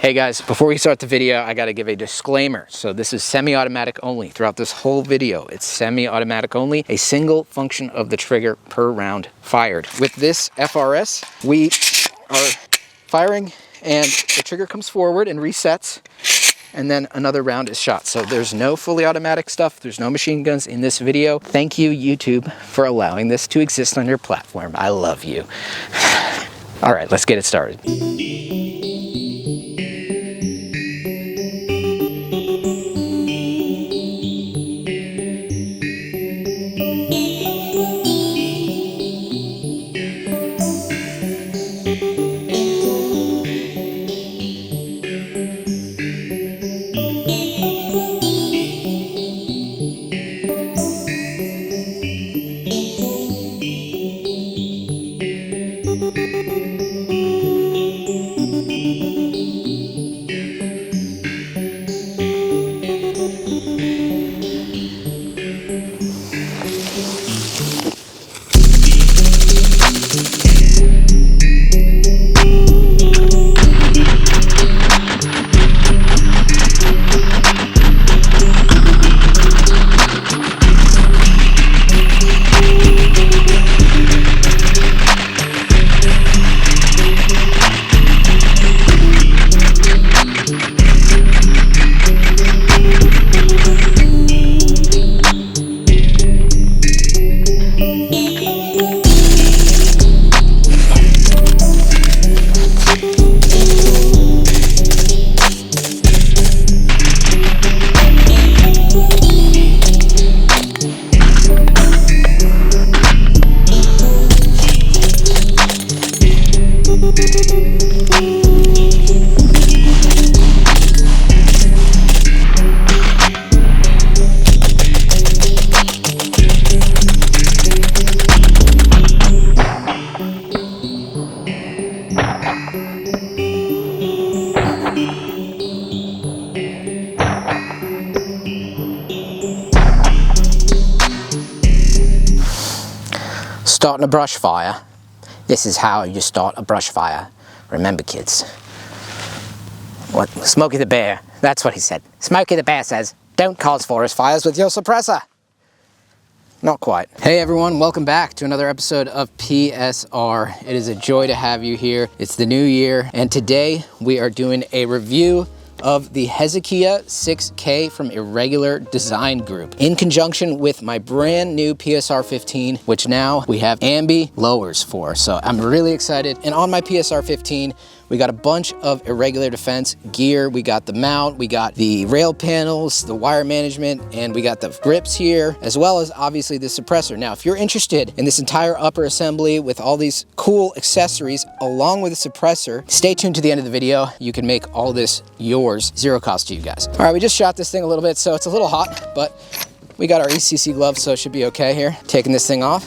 Hey guys, before we start the video, I gotta give a disclaimer. So this is semi-automatic only. Throughout this whole video, it's semi-automatic only. A single function of the trigger per round fired. With this FRS, we are firing and the trigger comes forward and resets, and then another round is shot. So there's no fully automatic stuff. There's no machine guns in this video. Thank you, YouTube, for allowing this to exist on your platform. I love you. All right, let's get it started. Starting a brush fire. This is how you start a brush fire. Remember, kids. What? Smokey the Bear. That's what he said. Smokey the Bear says, don't cause forest fires with your suppressor. Not quite. Hey everyone, welcome back to another episode of PSR. It is a joy to have you here. It's the new year, and today we are doing a review of the Hesy SixK from Irregular Design Group in conjunction with my brand new PSR 15, which now we have ambi lowers for. So I'm really excited. And on my PSR 15, we got a bunch of Irregular Defense gear. We got the mount, we got the rail panels, the wire management, and we got the grips here, as well as obviously the suppressor. Now, if you're interested in this entire upper assembly with all these cool accessories along with the suppressor, stay tuned to the end of the video. You can make all this yours, zero cost to you guys. All right, we just shot this thing a little bit, so it's a little hot, but we got our ECC gloves, so it should be okay here. Taking this thing off.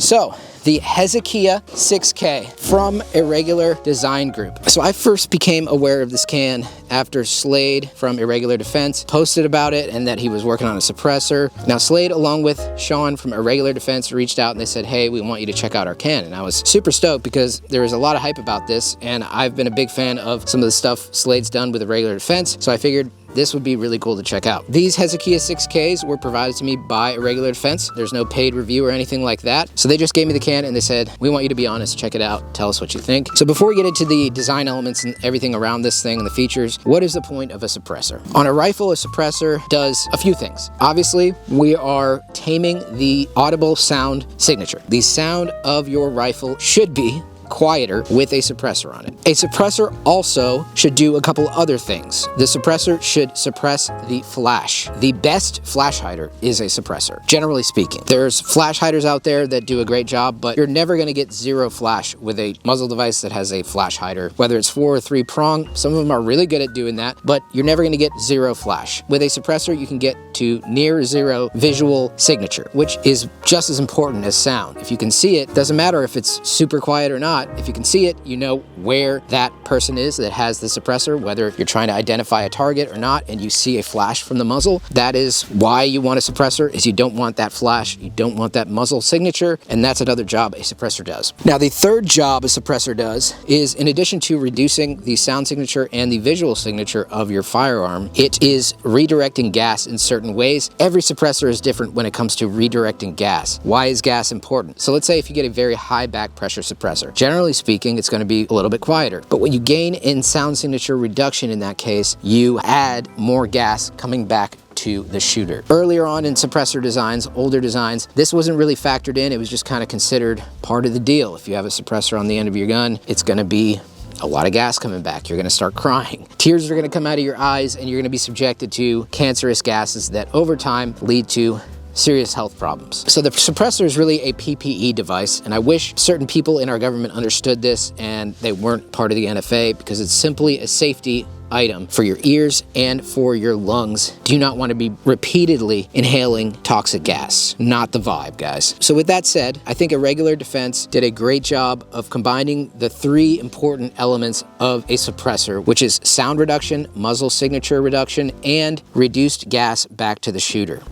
So, the Hesy SixK from Irregular Design Group. So I first became aware of this can after Slade from Irregular Defense posted about it and that he was working on a suppressor. Now Slade, along with Sean from Irregular Defense, reached out and they said, hey, we want you to check out our can. And I was super stoked because there was a lot of hype about this, and I've been a big fan of some of the stuff Slade's done with Irregular Defense, so I figured this would be really cool to check out. These Hesy SixKs were provided to me by Irregular Defense. There's no paid review or anything like that. So they just gave me the can and they said, we want you to be honest, check it out, tell us what you think. So before we get into the design elements and everything around this thing and the features, what is the point of a suppressor? On a rifle, a suppressor does a few things. Obviously, we are taming the audible sound signature. The sound of your rifle should be quieter with a suppressor on it. A suppressor also should do a couple other things. The suppressor should suppress the flash. The best flash hider is a suppressor, generally speaking. There's flash hiders out there that do a great job, but you're never going to get zero flash with a muzzle device that has a flash hider, whether it's 4 or 3 prong. Some of them are really good at doing that, but you're never going to get zero flash. With a suppressor, you can get to near zero visual signature, which is just as important as sound. If you can see it, doesn't matter if it's super quiet or not. not, if you can see it, you know where that person is that has the suppressor, whether you're trying to identify a target or not, and you see a flash from the muzzle. That is why you want a suppressor, is you don't want that flash, you don't want that muzzle signature, and that's another job a suppressor does. Now, the third job a suppressor does is, in addition to reducing the sound signature and the visual signature of your firearm, it is redirecting gas in certain ways. Every suppressor is different when it comes to redirecting gas. Why is gas important? So let's say if you get a very high back pressure suppressor, generally speaking, it's going to be a little bit quieter. But what you gain in sound signature reduction in that case, you add more gas coming back to the shooter. Earlier on in suppressor designs, older designs, this wasn't really factored in. It was just kind of considered part of the deal. If you have a suppressor on the end of your gun, it's going to be a lot of gas coming back. You're going to start crying. Tears are going to come out of your eyes, and you're going to be subjected to cancerous gases that over time lead to serious health problems. So the suppressor is really a PPE device, and I wish certain people in our government understood this and they weren't part of the NFA, because it's simply a safety item for your ears and for your lungs. Do not want to be repeatedly inhaling toxic gas. Not the vibe, guys. So with that said, I think Irregular Defense did a great job of combining the three important elements of a suppressor, which is sound reduction, muzzle signature reduction, and reduced gas back to the shooter.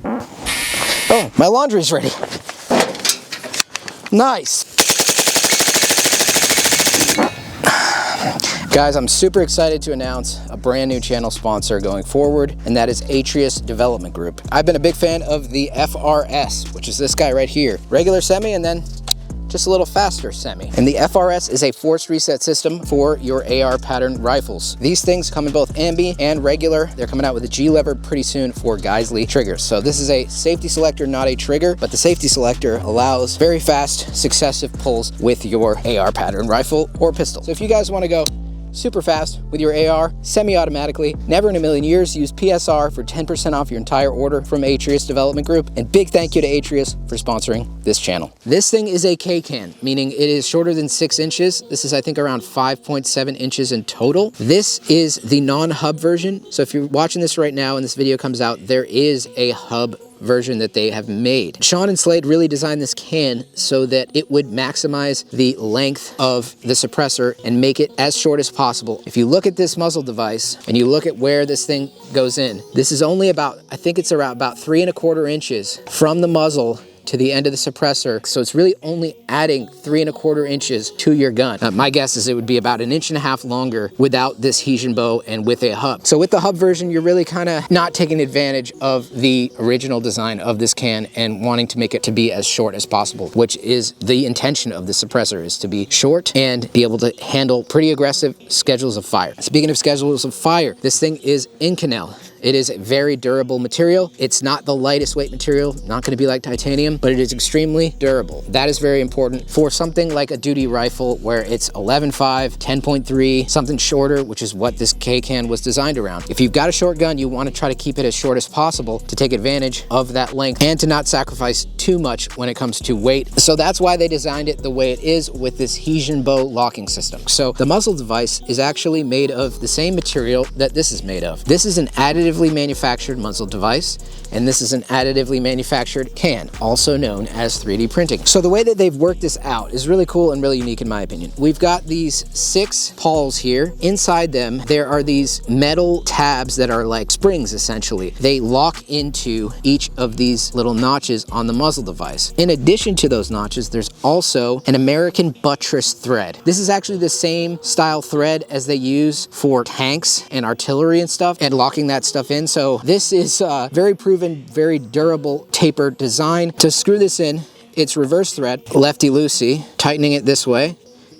Oh, my laundry's ready. Nice. Guys, I'm super excited to announce a brand new channel sponsor going forward, and that is Atrius Development Group. I've been a big fan of the FRS, which is this guy right here. Regular semi, and then just a little faster semi. And the FRS is a force reset system for your AR pattern rifles. These things come in both ambi and regular. They're coming out with a G lever pretty soon for Geisley triggers. So this is a safety selector, not a trigger, but the safety selector allows very fast successive pulls with your AR pattern rifle or pistol. So if you guys want to go super fast with your AR, semi-automatically, never in a million years, use PSR for 10% off your entire order from Atrius Development Group. And big thank you to Atrius for sponsoring this channel. This thing is a K-can, meaning it is shorter than 6 inches. This is, I think, around 5.7 inches in total. This is the non-hub version. So if you're watching this right now and this video comes out, there is a hub version that they have made. Sean and Slade really designed this can so that it would maximize the length of the suppressor and make it as short as possible. If you look at this muzzle device and you look at where this thing goes in, this is only about, I think it's around about 3¼ inches from the muzzle to the end of the suppressor. So it's really only adding 3¼ inches to your gun. My guess is it would be about 1.5 inches longer without this Hesy bow and with a hub. So with the hub version, you're really kind of not taking advantage of the original design of this can and wanting to make it to be as short as possible, which is the intention of the suppressor, is to be short and be able to handle pretty aggressive schedules of fire. Speaking of schedules of fire, this thing is Inconel. It is a very durable material. It's not the lightest weight material, not going to be like titanium, but it is extremely durable. That is very important for something like a duty rifle where it's 11.5, 10.3, something shorter, which is what this K-can was designed around. If you've got a short gun, you want to try to keep it as short as possible to take advantage of that length and to not sacrifice too much when it comes to weight. So that's why they designed it the way it is with this Hesy bow locking system. So the muzzle device is actually made of the same material that this is made of. This is an additively manufactured muzzle device, and this is an additively manufactured can, also known as 3D printing. So the way that they've worked this out is really cool and really unique in my opinion. We've got these 6 pawls here. Inside them, there are these metal tabs that are like springs, essentially. They lock into each of these little notches on the muzzle device. In addition to those notches, there's also an American buttress thread. This is actually the same style thread as they use for tanks and artillery and stuff, and locking that stuff in. So this is very proven, very durable taper design. To screw this in, it's reverse thread, lefty-loosey, tightening it this way,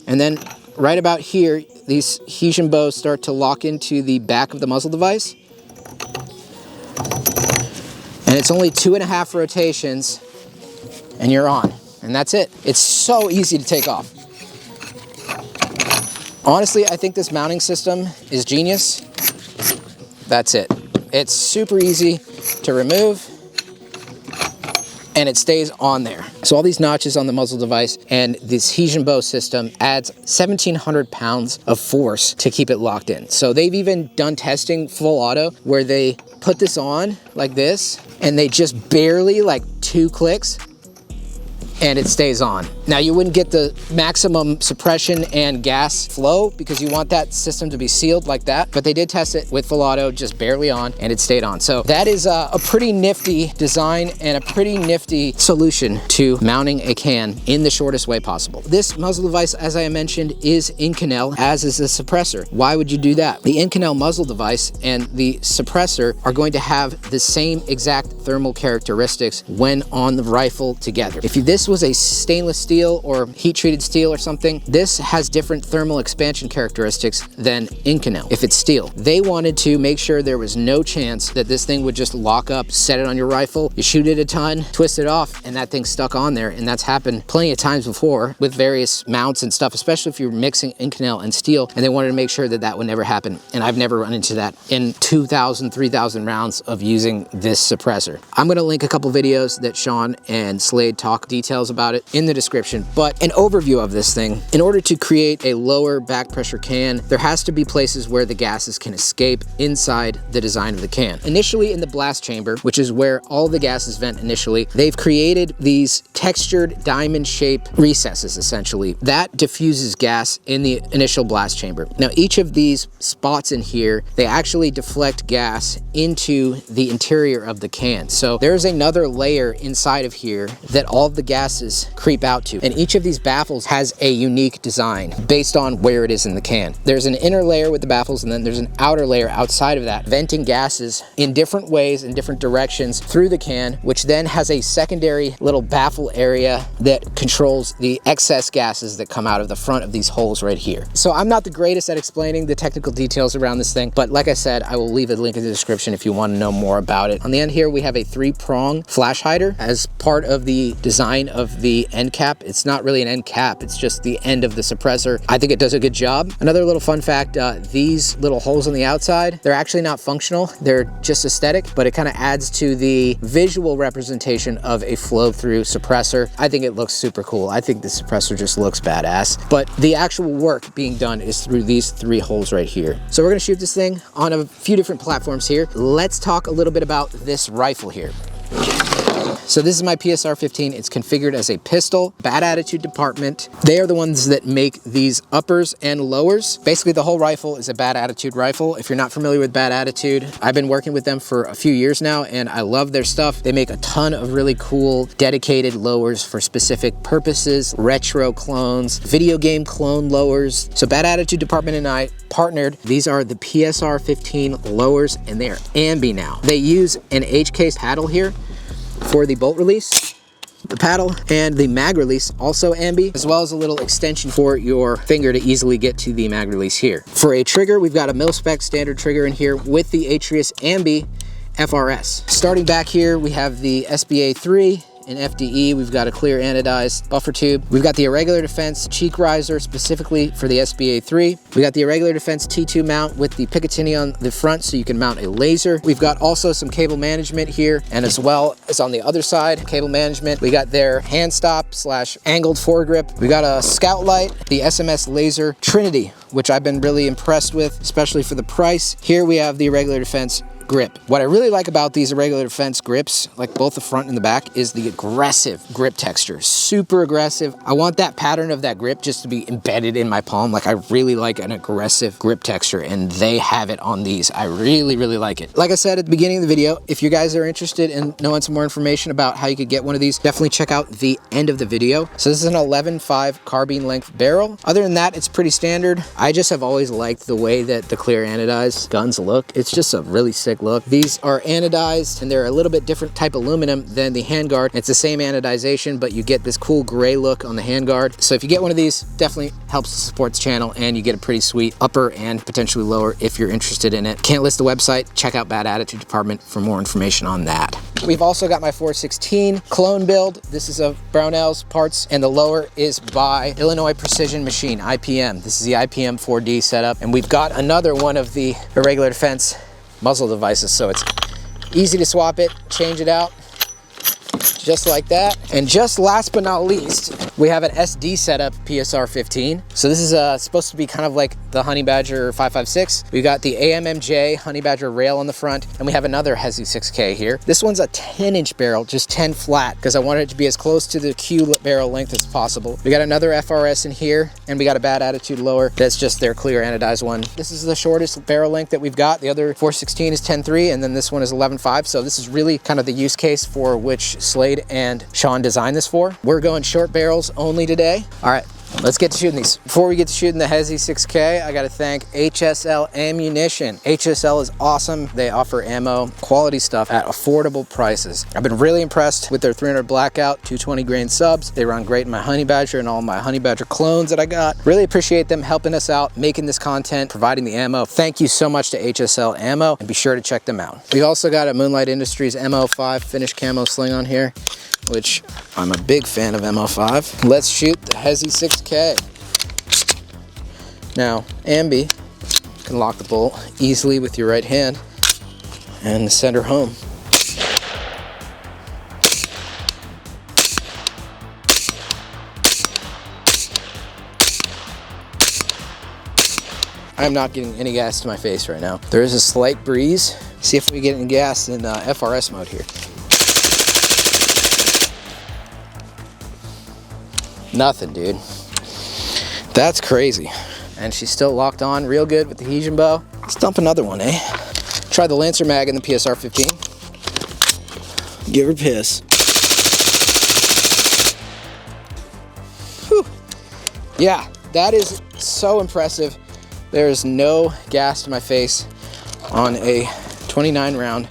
and then right about here, these Hesy bows start to lock into the back of the muzzle device. And it's only 2.5 rotations, and you're on. And that's it. It's so easy to take off. Honestly, I think this mounting system is genius. That's it. It's super easy to remove, and it stays on there. So all these notches on the muzzle device and this Hesy bow system adds 1,700 pounds of force to keep it locked in. So they've even done testing full auto where they put this on like this, and they just barely, like 2 clicks, and it stays on. Now you wouldn't get the maximum suppression and gas flow because you want that system to be sealed like that, but they did test it with full auto, just barely on, and it stayed on. So that is a pretty nifty design and a pretty nifty solution to mounting a can in the shortest way possible. This muzzle device, as I mentioned, is Inconel, as is the suppressor. Why would you do that? The Inconel muzzle device and the suppressor are going to have the same exact thermal characteristics when on the rifle together. If this was a stainless steel or heat-treated steel or something, this has different thermal expansion characteristics than Inconel. If it's steel, they wanted to make sure there was no chance that this thing would just lock up, set it on your rifle, you shoot it a ton, twist it off, and that thing's stuck on there. And that's happened plenty of times before with various mounts and stuff, especially if you're mixing Inconel and steel, and they wanted to make sure that that would never happen. And I've never run into that in 2,000, 3,000 rounds of using this suppressor. I'm gonna link a couple videos that Sean and Slade talk details about it in the description, but an overview of this thing. In order to create a lower back pressure can, there has to be places where the gases can escape inside the design of the can. Initially in the blast chamber, which is where all the gases vent initially, they've created these textured diamond-shaped recesses, essentially. That diffuses gas in the initial blast chamber. Now, each of these spots in here, they actually deflect gas into the interior of the can. So there's another layer inside of here that all of the gases creep out to. And each of these baffles has a unique design based on where it is in the can. There's an inner layer with the baffles, and then there's an outer layer outside of that, venting gases in different ways, in different directions through the can, which then has a secondary little baffle area that controls the excess gases that come out of the front of these holes right here. So I'm not the greatest at explaining the technical details around this thing, but like I said, I will leave a link in the description if you want to know more about it. On the end here, we have a 3-prong flash hider as part of the design of the end cap. It's not really an end cap, it's just the end of the suppressor. I think it does a good job. Another little fun fact, these little holes on the outside, they're actually not functional. They're just aesthetic, but it kind of adds to the visual representation of a flow-through suppressor. I think it looks super cool. I think the suppressor just looks badass, but the actual work being done is through these 3 holes right here. So we're gonna shoot this thing on a few different platforms here. Let's talk a little bit about this rifle here. So this is my PSR 15. It's configured as a pistol. Bad Attitude Department. They are the ones that make these uppers and lowers. Basically, the whole rifle is a Bad Attitude rifle. If you're not familiar with Bad Attitude, I've been working with them for a few years now, and I love their stuff. They make a ton of really cool, dedicated lowers for specific purposes, retro clones, video game clone lowers. So Bad Attitude Department and I partnered. These are the PSR 15 lowers, and they are ambi now. They use an H-case paddle here for the bolt release, the paddle, and the mag release, also ambi, as well as a little extension for your finger to easily get to the mag release here. For a trigger, we've got a mil-spec standard trigger in here with the Atrius ambi FRS. Starting back here, we have the SBA 3 in FDE. We've got a clear anodized buffer tube. We've got the Irregular Defense cheek riser specifically for the SBA 3. We got the Irregular Defense T2 mount with the Picatinny on the front so you can mount a laser. We've got also some cable management here, and as well as on the other side, cable management. We got their hand stop / angled foregrip. We got a scout light, the SMS laser Trinity, which I've been really impressed with, especially for the price. Here we have the Irregular Defense grip. What I really like about these Irregular Defense grips, like both the front and the back, is the aggressive grip texture. Super aggressive. I want that pattern of that grip just to be embedded in my palm. Like, I really like an aggressive grip texture, and they have it on these. I really, really like it. Like I said at the beginning of the video, if you guys are interested in knowing some more information about how you could get one of these, definitely check out the end of the video. So this is an 11.5 carbine length barrel. Other than that, it's pretty standard. I just have always liked the way that the clear anodized guns look. It's just a really sick look. These are anodized, and they're a little bit different type aluminum than the handguard. It's the same anodization, but you get this cool gray look on the handguard. So if you get one of these, definitely helps to support the channel, and you get a pretty sweet upper and potentially lower if you're interested in it. Can't list the website. Check out Bad Attitude Department for more information on that. We've also got my 416 clone build. This is of Brownell's parts, and the lower is by Illinois Precision Machine, IPM. This is the IPM 4D setup, and we've got another one of the Irregular Defense muzzle devices, so it's easy to swap it, change it out, just like that. And just last but not least, we have an SD setup PSR 15. So this is supposed to be kind of like the Honey Badger 556. We got the AMMJ Honey Badger rail on the front, and we have another Hesy 6K here. This one's a 10-inch barrel, just 10 flat, because I wanted it to be as close to the Q barrel length as possible. We got another FRS in here, and we got a Bad Attitude lower. That's just their clear anodized one. This is the shortest barrel length that we've got. The other 416 is 10.3, and then this one is 11.5. So this is really kind of the use case for which Slade and Sean designed this for. We're going short barrels only today. All right, let's get to shooting these. Before we get to shooting the Hesy 6K, I gotta thank HSL Ammunition. HSL is awesome. They offer ammo, quality stuff at affordable prices. I've been really impressed with their 300 Blackout 220 grain subs. They run great in my Honey Badger and all my Honey Badger clones that I got. Really appreciate them helping us out, making this content, providing the ammo. Thank you so much to HSL Ammo, and be sure to check them out. We've also got a Moonlight Industries MO5 finished camo sling on here, which I'm a big fan of MO5. Let's shoot the Hesy 6K. Now, Ambi can lock the bolt easily with your right hand and send her home. I'm not getting any gas to my face right now. There is a slight breeze. See if we get any gas in FRS mode here. Nothing, dude. That's crazy. And she's still locked on real good with the Hesian bow. Let's dump another one, eh? Try the Lancer mag in the PSR 15. Give her piss. Whew. Yeah, that is so impressive. There is no gas to my face on a 29 round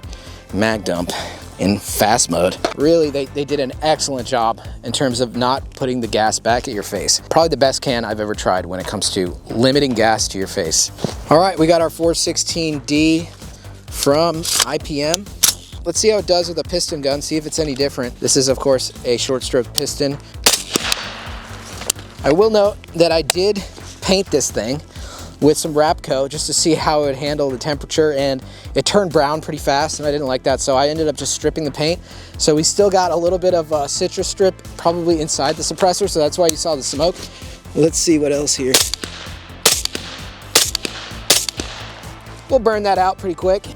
mag dump in fast mode. Really, they did an excellent job in terms of not putting the gas back at your face. Probably the best can I've ever tried when it comes to limiting gas to your face. All right, we got our 416D from IPM. Let's see how it does with a piston gun, see if it's any different. This is, of course, a short stroke piston. I will note that I did paint this thing with some wrap coat just to see how it would handle the temperature, and it turned brown pretty fast and I didn't like that, so I ended up just stripping the paint. So we still got a little bit of citrus strip probably inside the suppressor, so that's why you saw the smoke. Let's see what else here. We'll burn that out pretty quick.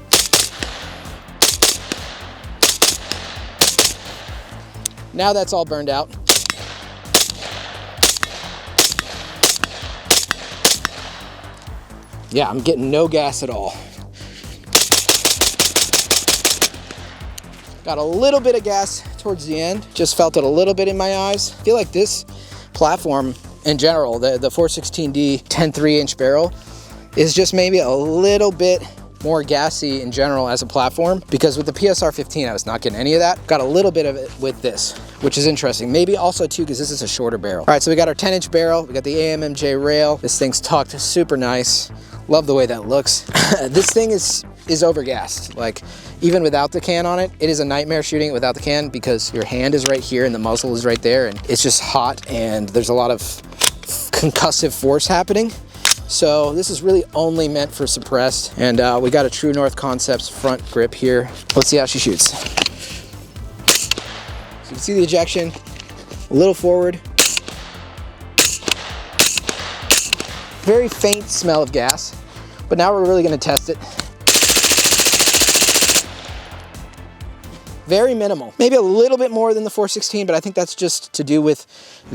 Now that's all burned out. Yeah, I'm getting no gas at all. Got a little bit of gas towards the end. Just felt it a little bit in my eyes. I feel like this platform in general, the 416D 10.3 inch barrel, is just maybe a little bit more gassy in general as a platform, because with the PSR 15 I was not getting any of that. Got a little bit of it with this, which is interesting. Maybe also too because this is a shorter barrel. All right, so we got our 10-inch barrel, we got the AMMJ rail. This thing's tucked super nice. Love the way that looks. This thing is overgassed. Like, even without the can on it, it is a nightmare shooting it without the can, because your hand is right here and the muzzle is right there, and it's just hot and there's a lot of concussive force happening. So this is really only meant for suppressed. And we got a True North Concepts front grip here. Let's see how she shoots. So you can see the ejection, a little forward. Very faint smell of gas, but now we're really gonna test it. Very minimal, maybe a little bit more than the 416, but I think that's just to do with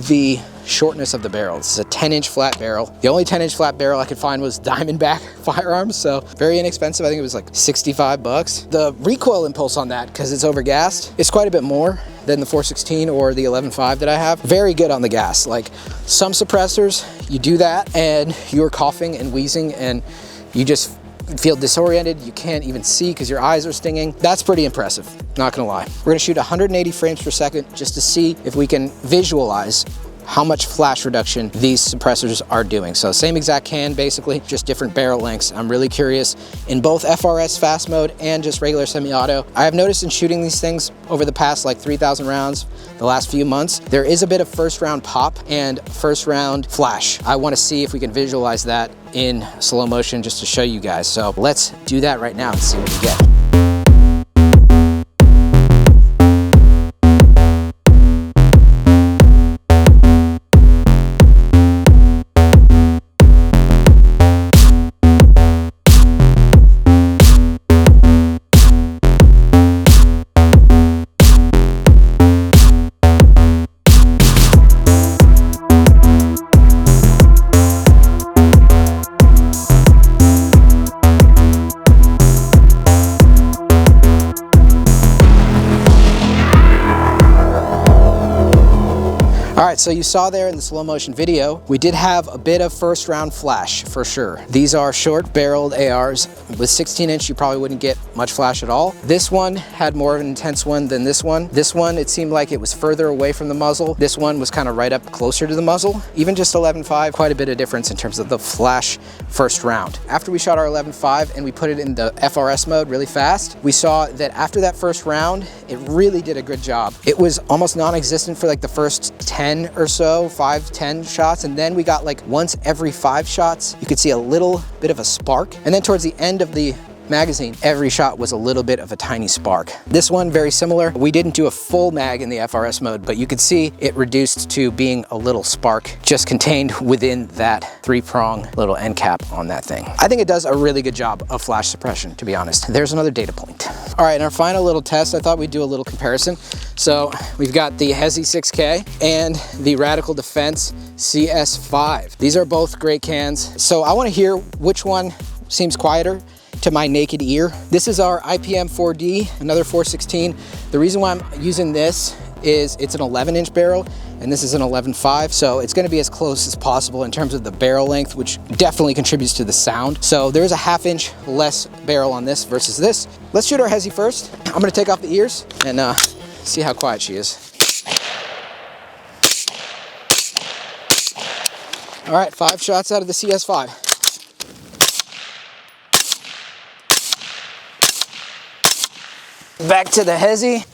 the shortness of the barrel. This is a 10-inch flat barrel. The only 10-inch flat barrel I could find was Diamondback Firearms, so very inexpensive. I think it was like 65 bucks. The recoil impulse on that, because it's overgassed, is quite a bit more than the 416 or the 11.5 that I have. Very good on the gas. Like, some suppressors, you do that and you're coughing and wheezing and you just feel disoriented, you can't even see because your eyes are stinging. That's pretty impressive, not gonna lie. We're gonna shoot 180 frames per second just to see if we can visualize how much flash reduction these suppressors are doing. So same exact can, basically, just different barrel lengths. I'm really curious in both FRS fast mode and just regular semi-auto. I have noticed in shooting these things over the past like 3,000 rounds, the last few months, there is a bit of first round pop and first round flash. I wanna see if we can visualize that in slow motion just to show you guys. So let's do that right now and see what we get. right, so you saw there in the slow motion video, we did have a bit of first round flash for sure. These are short barreled ARs. With 16-inch, you probably wouldn't get much flash at all. This one had more of an intense one than this one. This one, it seemed like it was further away from the muzzle. This one was kind of right up closer to the muzzle. Even just 11.5, quite a bit of difference in terms of the flash first round. After we shot our 11.5 and we put it in the FRS mode really fast, we saw that after that first round, it really did a good job. It was almost non-existent for like the first 10 or so, 5-10 shots, and then we got like once every 5 shots, you could see a little bit of a spark. And then towards the end of the magazine, every shot was a little bit of a tiny spark. This one, very similar. We didn't do a full mag in the FRS mode, but you could see it reduced to being a little spark just contained within that 3-prong little end cap on that thing. I think it does a really good job of flash suppression, to be honest. There's another data point. All right, in our final little test, I thought we'd do a little comparison. So we've got the Hesy 6K and the Radical Defense CS5. These are both great cans. So I want to hear which one seems quieter to my naked ear. This is our IPM 4D, another 416. The reason why I'm using this is it's an 11-inch barrel and this is an 11.5, so it's gonna be as close as possible in terms of the barrel length, which definitely contributes to the sound. So there's a 1/2 inch less barrel on this versus this. Let's shoot our Hesy first. I'm gonna take off the ears and see how quiet she is. All right, 5 shots out of the CS5. Back to the Hesy.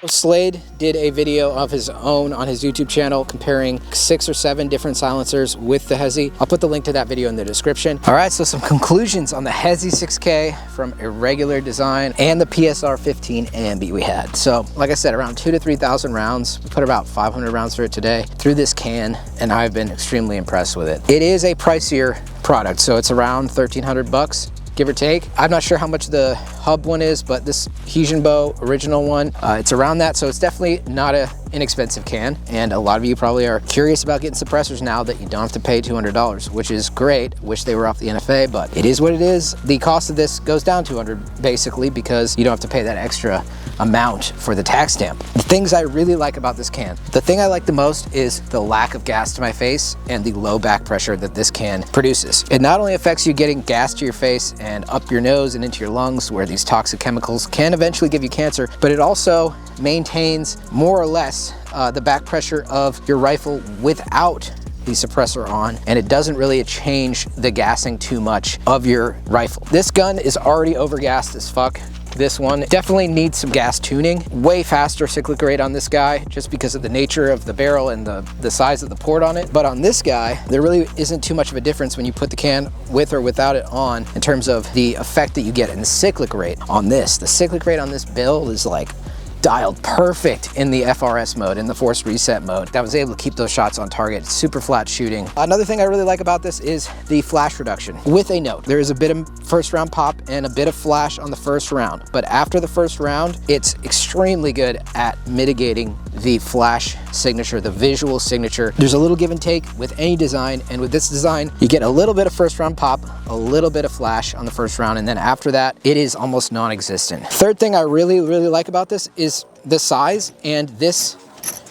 Slade did a video of his own on his YouTube channel comparing 6 or 7 different silencers with the Hesy. I'll put the link to that video in the description. All right, so some conclusions on the Hesy 6K from irregular design and the PSR 15 ambi we had. So like I said, around 2,000 to 3,000 rounds. We put about 500 rounds through it today through this can, and I've been extremely impressed with it. It is a pricier product, so it's around 1,300 bucks. Give or take. I'm not sure how much the hub one is, but this Hesy Bow original one, it's around that, so it's definitely not a inexpensive can. And a lot of you probably are curious about getting suppressors now that you don't have to pay $200, which is great. Wish they were off the NFA, but it is what it is. The cost of this goes down $200 basically because you don't have to pay that extra amount for the tax stamp. The things I really like about this can, the thing I like the most is the lack of gas to my face and the low back pressure that this can produces. It not only affects you getting gas to your face and up your nose and into your lungs where these toxic chemicals can eventually give you cancer, but it also maintains more or less the back pressure of your rifle without the suppressor on, and it doesn't really change the gassing too much of your rifle. This gun is already overgassed as fuck. This one definitely needs some gas tuning. Way faster cyclic rate on this guy just because of the nature of the barrel and the size of the port on it. But on this guy, there really isn't too much of a difference when you put the can with or without it on in terms of the effect that you get in the cyclic rate on this. The cyclic rate on this build is like dialed perfect in the FRS mode, in the force reset mode. That was able to keep those shots on target. Super flat shooting. Another thing I really like about this is the flash reduction. With a note, there is a bit of first round pop and a bit of flash on the first round, but after the first round, it's extremely good at mitigating the flash signature, the visual signature. There's a little give and take with any design, and with this design, you get a little bit of first round pop, a little bit of flash on the first round, and then after that, it is almost non-existent. Third thing I really like about this is the size and this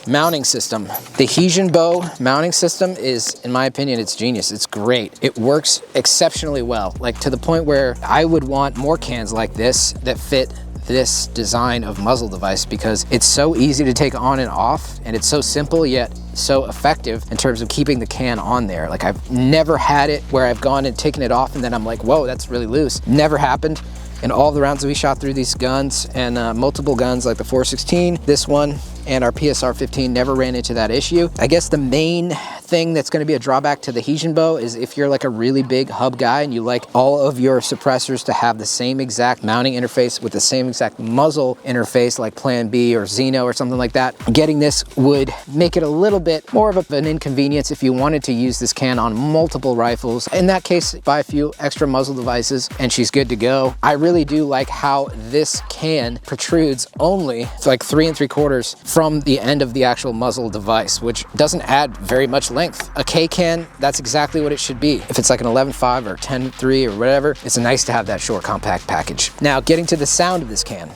mounting system. The Hesy Bow mounting system is, in my opinion, it's genius. It's great. It works exceptionally well, like to the point where I would want more cans like this that fit this design of muzzle device, because it's so easy to take on and off, and it's so simple yet so effective in terms of keeping the can on there. Like, I've never had it where I've gone and taken it off and then I'm like, whoa, that's really loose. Never happened. In all the rounds that we shot through these guns, and multiple guns like the 416, this one, and our PSR 15 never ran into that issue. I guess the main thing that's going to be a drawback to the Hesy bow is if you're like a really big hub guy and you like all of your suppressors to have the same exact mounting interface with the same exact muzzle interface like Plan B or Xeno or something like that, getting this would make it a little bit more of an inconvenience if you wanted to use this can on multiple rifles. In that case, buy a few extra muzzle devices and she's good to go. I really do like how this can protrudes only like 3 3/4 from the end of the actual muzzle device, which doesn't add very much length. A K can, that's exactly what it should be. If it's like an 11.5 or 10.3 or whatever, it's nice to have that short compact package. Now, getting to the sound of this can.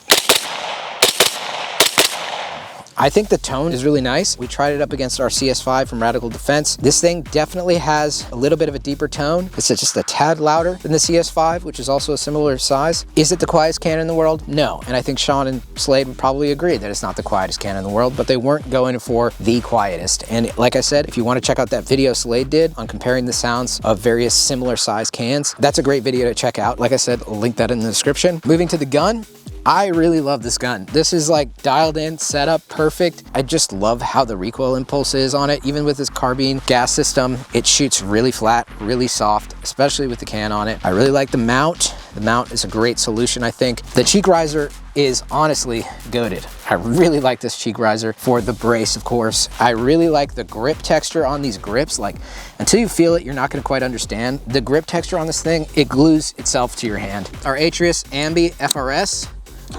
I think the tone is really nice. We tried it up against our CS5 from Radical Defense. This thing definitely has a little bit of a deeper tone. It's just a tad louder than the CS5, which is also a similar size. Is it the quietest can in the world? No. And I think Sean and Slade would probably agree that it's not the quietest can in the world, but they weren't going for the quietest. And like I said, if you want to check out that video Slade did on comparing the sounds of various similar size cans, that's a great video to check out. Like I said, I'll link that in the description. Moving to the gun. I really love this gun. This is like dialed in, set up perfect. I just love how the recoil impulse is on it. Even with this carbine gas system, it shoots really flat, really soft, especially with the can on it. I really like the mount. The mount is a great solution, I think. The cheek riser is honestly goated. I really like this cheek riser for the brace, of course. I really like the grip texture on these grips. Like, until you feel it, you're not gonna quite understand. The grip texture on this thing, it glues itself to your hand. Our Atrius Ambi FRS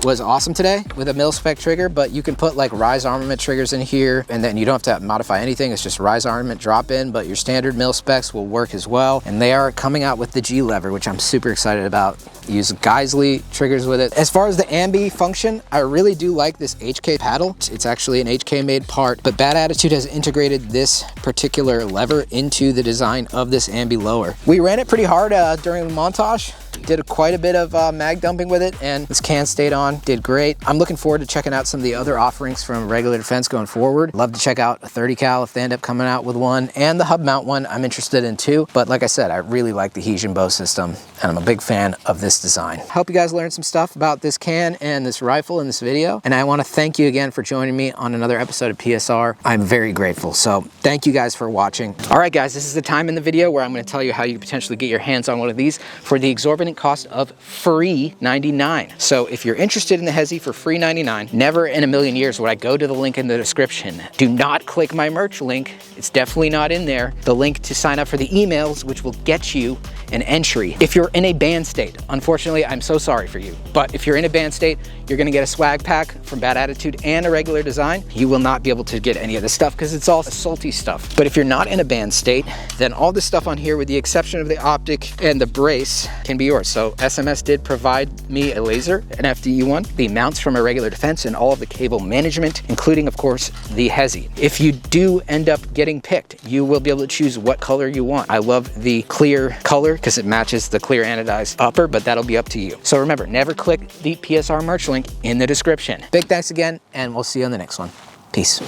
was awesome today with a mil-spec trigger, but you can put like Rise Armament triggers in here and then you don't have to modify anything. It's just Rise Armament drop in, but your standard mil-specs will work as well. And they are coming out with the G lever, which I'm super excited about. Use Geisley triggers with it. As far as the Ambi function, I really do like this HK paddle. It's actually an HK made part, but Bad Attitude has integrated this particular lever into the design of this Ambi lower. We ran it pretty hard during the montage. Did quite a bit of mag dumping with it, and this can stayed on, did great. I'm looking forward to checking out some of the other offerings from Regular Defense going forward. Love to check out a 30 cal if they end up coming out with one, and the hub mount one I'm interested in too. But like I said, I really like the Hesy bow system, and I'm a big fan of this design. I hope you guys learned some stuff about this can and this rifle in this video, and I want to thank you again for joining me on another episode of PSR. I'm very grateful, so thank you guys for watching. All right guys, this is the time in the video where I'm going to tell you how you potentially get your hands on one of these for the exorbitant cost of free $99. So if you're interested in the Hesy for free $99, never in a million years would I go to the link in the description. Do not click my merch link. It's definitely not in there. The link to sign up for the emails, which will get you an entry. If you're in a banned state, unfortunately, I'm so sorry for you, but if you're in a banned state, you're gonna get a swag pack from Bad Attitude and a regular design. You will not be able to get any of this stuff because it's all salty stuff. But if you're not in a banned state, then all this stuff on here, with the exception of the optic and the brace, can be yours. So SMS did provide me a laser, an FDE one, the mounts from a Regular Defense, and all of the cable management, including, of course, the Hesy. If you do end up getting picked, you will be able to choose what color you want. I love the clear color because it matches the clear anodized upper, but that'll be up to you. So remember, never click the PSR merch link in the description. Big thanks again, and we'll see you on the next one. Peace.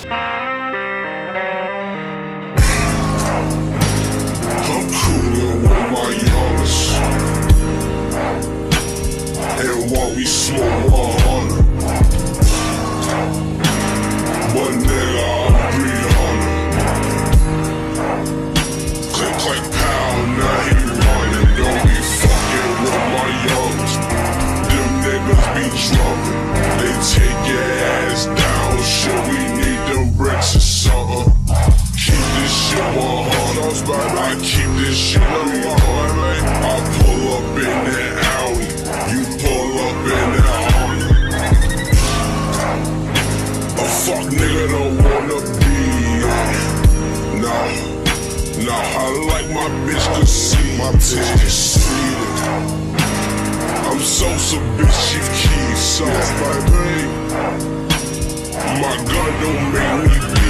And while we smoke 100, but nigga, I'm 300. Click, click, pow, now he running. Don't be fucking with my youngers. Them niggas be drunken. They take your ass down. Shit, we need them bricks or something. Keep this shit 100. I keep this shit 100. I pull up in that alley. You pull up in that Harley. A fuck nigga don't wanna be Nah, I like my bitch to see my titties sweeter. I'm so bitch, Chief Keys, sauce, baby. My gun don't make me be